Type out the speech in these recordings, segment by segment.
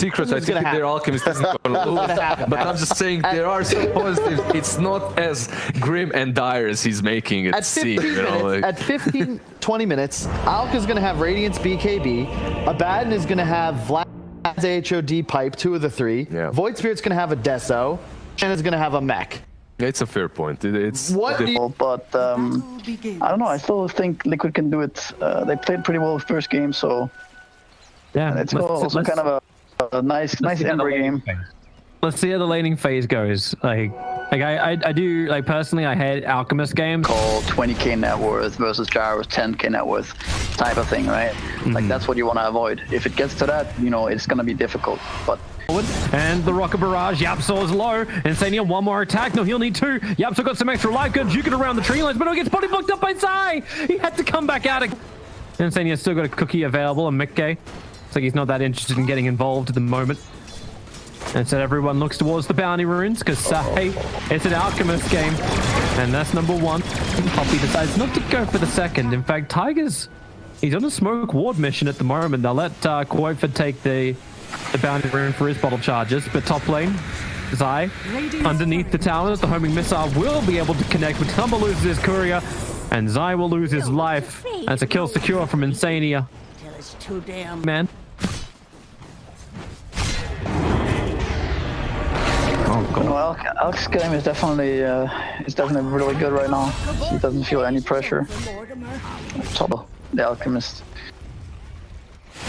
secrets. I think their alchemist isn't gonna lose. But I'm just saying there are some positives. It's not as grim and dire as he's making it seem. You know, like... At 15, 20 minutes, Alk is going to have Radiance BKB. Abaddon is going to have Vlad's HOD pipe, 2 of the 3. Yeah. Void Spirit's going to have a Deso. And is going to have a mech. It's a fair point. It's what? But I don't know. I still think Liquid can do it. They played pretty well the first game, so yeah, it's also kind of a nice Ember game. Let's see how the laning phase goes. Like I do, like, personally, I hate Alchemist games. Called 20k net worth versus Gyro's 10k net worth type of thing, right? Like, that's what you want to avoid. If it gets to that, you know, it's going to be difficult. But and the rocket barrage, Yapso is low. Insania, one more attack. No, he'll need 2. Yapso got some extra life, good juke it around the tree lines, but no, gets body blocked up by Zai. He had to come back out again. Insania's still got a cookie available, and Mikke. It's like he's not that interested in getting involved at the moment. And so everyone looks towards the bounty ruins, because hey, it's an alchemist game, and that's number 1. Poppy decides not to go for the second. In fact, Tiger's, he's on a smoke ward mission at the moment. They'll let Quofa take the bounty rune for his bottle charges, but top lane, Zai, underneath the towers, the homing missile will be able to connect, but Tumble loses his courier, and Zai will lose his life. That's a kill secure from Insania. Man. Oh, God. Well, Alk's game is definitely really good right now. He doesn't feel any pressure. Top the Alchemist.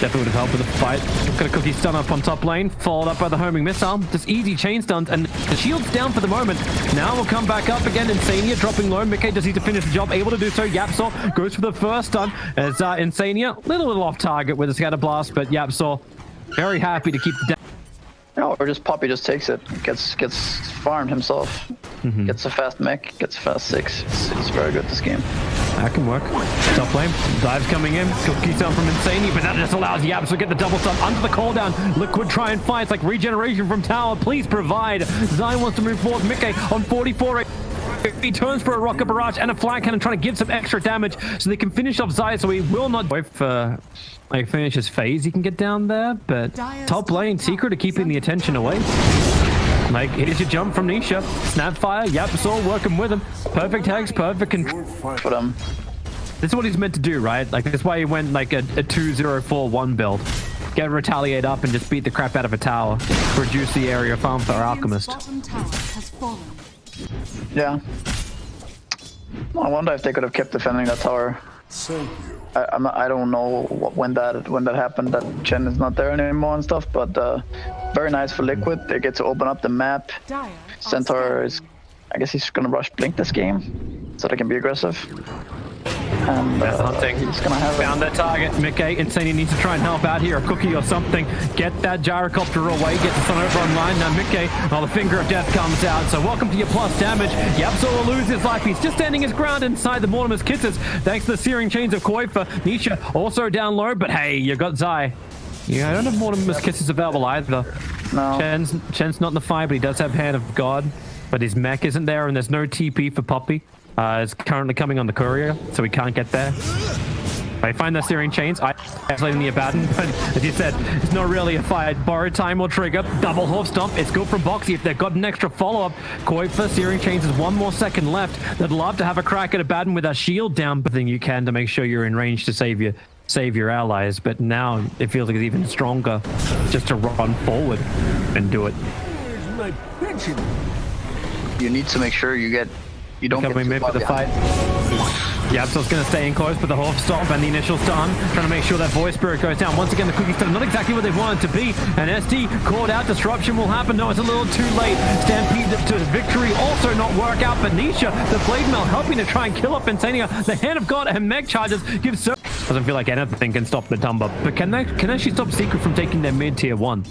Definitely would have helped with the fight. Got a cookie stun up on top lane, followed up by the homing missile. Just easy chain stuns, and the shield's down for the moment. Now we'll come back up again. Insania dropping low. Mikke does need to finish the job, able to do so. Yapsaw goes for the first stun as Insania, little off target with a scatter blast, but Yapsaw very happy to keep the down. No, or just Poppy just takes it, gets farmed himself, gets a fast mech, gets a fast 6. It's very good this game. That can work. Top lane, dives coming in, cookie stun from Insania, but that just allows Yaps to get the double stun under the cooldown. Liquid try and fight, it's like regeneration from tower, please provide. Zion wants to move forward, Mikke on 44. He turns for a rocket barrage and a flag cannon, trying to give some extra damage so they can finish off Zai, so he will not wait for like finish his phase. He can get down there, but top lane, Secret are keeping the attention away. Like, here's your jump from Nisha. Snapfire, Yapsaw working with him. Perfect hex, perfect control. This is what he's meant to do, right? Like, that's why he went like a 2-0-4-1 build. Get Retaliate up and just beat the crap out of a tower. Reduce the area farm for our Alchemist. Yeah. I wonder if they could have kept defending that tower. I don't know when that happened, that Chen is not there anymore and stuff, but very nice for Liquid. They get to open up the map. Centaur is, I guess he's gonna rush Blink this game so they can be aggressive. And hunting. He's gonna have found that target. Mikke, Insania needs to try and help out here, a cookie or something. Get that gyrocopter away, get the sun over online. Now Mikke, the finger of death comes out. So welcome to your plus damage. Yapso will lose his life. He's just standing his ground inside the Mortimer's Kisses, thanks to the searing chains of Quofa. Nisha also down low, but hey, you got Zai. Yeah, I don't have Mortimer's Kisses available either. No. Chen's not in the fight, but he does have Hand of God. But his mech isn't there, and there's no TP for Poppy. It's currently coming on the courier, so we can't get there. I find the searing chains. I isolating the Abaddon, but as you said, it's not really a fight. Borrowed time will trigger. Double hoof stomp. It's good from Boxy if they've got an extra follow-up. Quofa, searing chains is 1 more second left. They'd love to have a crack at Abaddon with a shield down, but then you can to make sure you're in range to save your allies. But now it feels like it's even stronger just to run forward and do it. You need to make sure you don't get too mid for the fight. Yapso's going to stay in close, but the half stomp and the initial stun, trying to make sure that Voice Spirit goes down. Once again, the cookie stun, not exactly what they want it to be. And SD called out, disruption will happen. No, it's a little too late. Stampede to victory also not work out, but Nisha, the Blade Mail, helping to try and kill up Insania. The Hand of God and Mech charges give so... Doesn't feel like anything can stop the Tumba, but can actually stop Secret from taking their mid tier 1?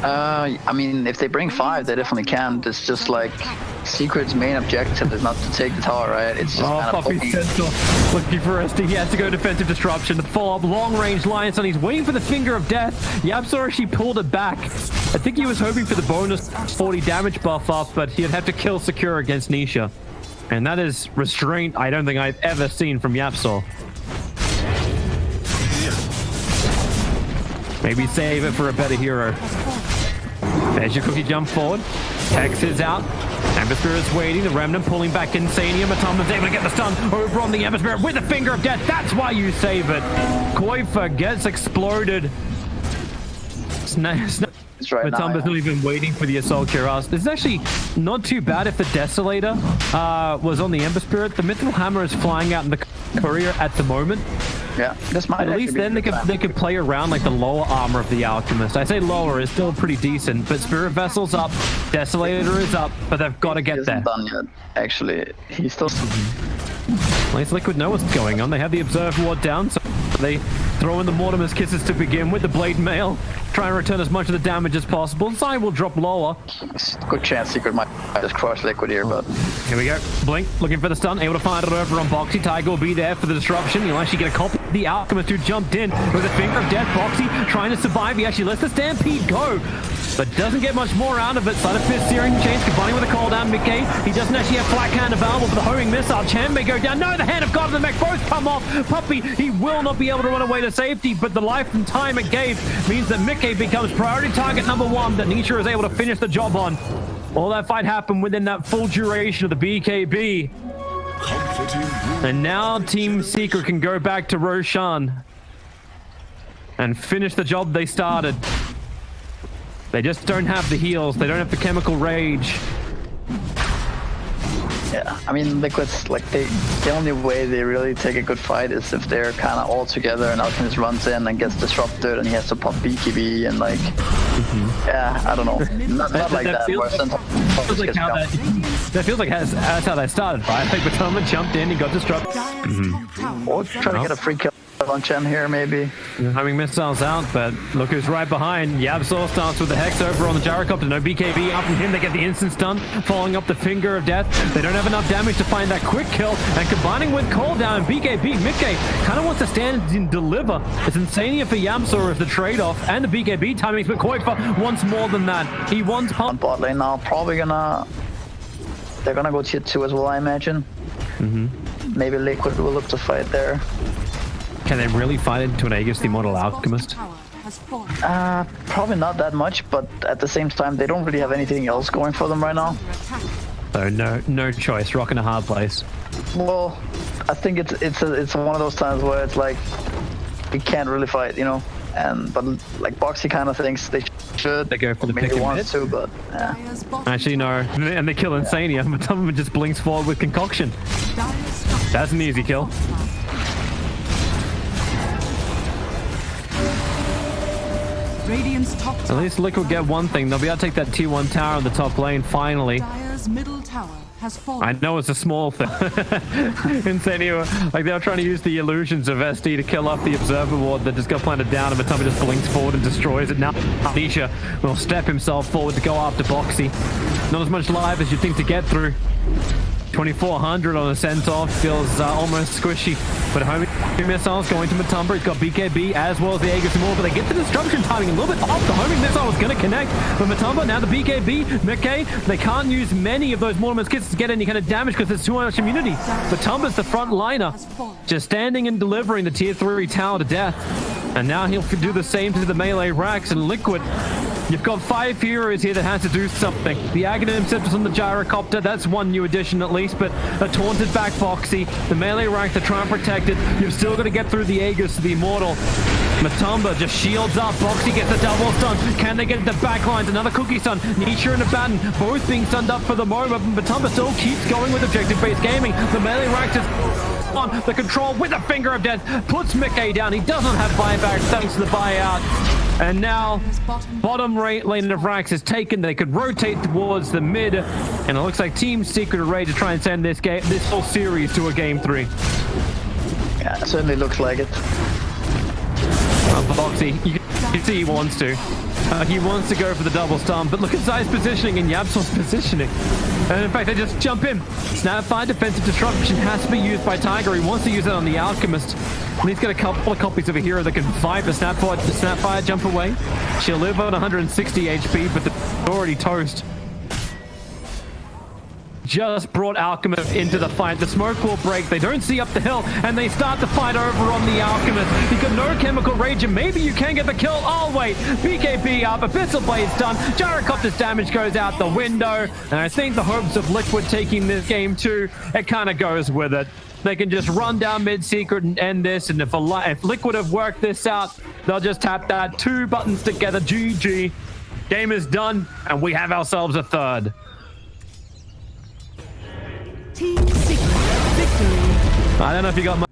I mean, if they bring 5, they definitely can. It's just like Secret's main objective is not to take the tower, right? It's just kind of looking for SD. He has to go defensive disruption. The follow-up long-range Lion Sun. He's waiting for the finger of death. Yapsaw actually pulled it back. I think he was hoping for the bonus 40 damage buff up, but he'd have to kill Secure against Nisha. And that is restraint I don't think I've ever seen from Yapsaw. Maybe save it for a better hero. There's your cookie jump forward. Hex is out. Ember Spirit's waiting. The Remnant pulling back Insania. Matumba's able to get the stun over on the Ember Spirit with the Finger of Death. That's why you save it. Koifa gets exploded. Matumba's not even waiting for the Assault Cuirass. This is actually not too bad if the Desolator was on the Ember Spirit. The Mithril Hammer is flying out in the Courier at the moment. Yeah, this might at least then they could play around like the lower armor of the Alchemist. I say lower is still pretty decent, but Spirit Vessel's up, Desolator is up, but they've got to get there. He hasn't done yet, actually. He's still... At least Liquid know what's going on. They have the Observe Ward down, so they throw in the Mortimer's Kisses to begin with the Blade Mail. Try and return as much of the damage as possible. Sai will drop lower. Good chance Secret might just crush Liquid here, but... Here we go. Blink, looking for the stun. Able to find it over on Boxy. Tiger will be there for the disruption. He'll actually get a copy. The Alchemist who jumped in with a Finger of Death. Boxy trying to survive. He actually lets the Stampede go, but doesn't get much more out of it. Side of Fist, Searing Chains, combining with a call down. Mickey, he doesn't actually have Black Hand available for the homing missile. Chan may go down. No, the Hand of God and the mech both come off. Puppy, he will not be able to run away to safety, but the life and time it gave means that Mickey becomes priority target number 1 that Nisha is able to finish the job on. All that fight happened within that full duration of the BKB. And now Team Secret can go back to Roshan and finish the job they started. They just don't have the heals. They don't have the chemical rage. Yeah, I mean, Liquid's like the only way they really take a good fight is if they're kind of all together and Alchemist runs in and gets disrupted and he has to pop BKB and like, yeah, I don't know, not like that. That feels like that's how they started, right? Like Batoma jumped in, he got disrupted. Or trying to get a free kill on Chen here, maybe. Having missiles out, but look who's right behind. Yabsaw starts with the Hex over on the Gyrocopter. No BKB up from him. They get the instant stun, following up the Finger of Death. They don't have enough damage to find that quick kill, and combining with Call Down and BKB, Mickey kind of wants to stand and deliver. It's Insania for Yamsaw is the trade-off, and the BKB timings, but Koifa wants more than that. He wants on bot lane now. Probably they're gonna go tier 2 as well, I imagine. Maybe Liquid will look to fight there. Can they really fight into an Aegis the Immortal Alchemist? Probably not that much, but at the same time, they don't really have anything else going for them right now. So no choice, rock in a hard place. Well, I think it's one of those times where it's like we can't really fight, you know. But like Boxy kind of thinks they should. They go for the pick and wants to, but yeah. Actually no, and they kill Insania. But some of them just blinks forward with Concoction. That's an easy kill. At least Liquid get one thing. They'll be able to take that tier 1 tower on the top lane finally. I know it's a small thing. Insania, like they were trying to use the illusions of SD to kill off the Observer Ward that just got planted down, and Matoma just blinks forward and destroys it. Now Nisha will step himself forward to go after Boxy. Not as much life as you'd think to get through. 2400 on a Centaur feels almost squishy, but homing missiles going to Matumba. He's got BKB as well as the Aegis and more, but they get the disruption timing a little bit off. The homing missile was going to connect, but Matumba, now the BKB, McKay, they can't use many of those Mortimer's Kisses to get any kind of damage because there's too much immunity. Matumba's the front liner, just standing and delivering the tier 3 tower to death. And now he'll do the same to the melee racks and Liquid. You've got 5 heroes here that has to do something. The Aghanim Scepters on the Gyrocopter, that's one new addition at least, but a taunted back Boxy. The melee rank to try and protect it. You've still got to get through the Aegis to the Immortal. Matumba just shields up. Boxy gets a double stun. Can they get into backlines? Another cookie stun. Nisha and Abaddon both being stunned up for the moment. Matumba still keeps going with objective-based gaming. The melee rank just on the control with a Finger of Death. Puts Mickey down. He doesn't have buyback thanks to the buyout. And now, bottom right lane of Rax is taken. They could rotate towards the mid, and it looks like Team Secret are ready to try and send this whole series to a game 3. Yeah, it certainly looks like it. Boxy, you can see he wants to. He wants to go for the double stun, but look at Zai's positioning and Yabsaw's positioning. And in fact, they just jump in. Snapfire defensive disruption has to be used by Tiger. He wants to use it on the Alchemist. And he's got a couple of copies of a hero that can fight the Snapfire jump away. She'll live on 160 HP, but they're already toast. just brought Alchemist into the fight. The smoke will break. They don't see up the hill, and they start to fight over on the Alchemist. He got no chemical rage, and maybe you can get the kill. Oh, wait. BKB up. Abyssal Blade's done. Gyrocopter's damage goes out the window. And I think the hopes of Liquid taking this game too, it kind of goes with it. They can just run down mid-secret and end this, and if Liquid have worked this out, they'll just tap that 2 buttons together. GG. Game is done, and we have ourselves a third. Team Secret victory. I don't know if you got my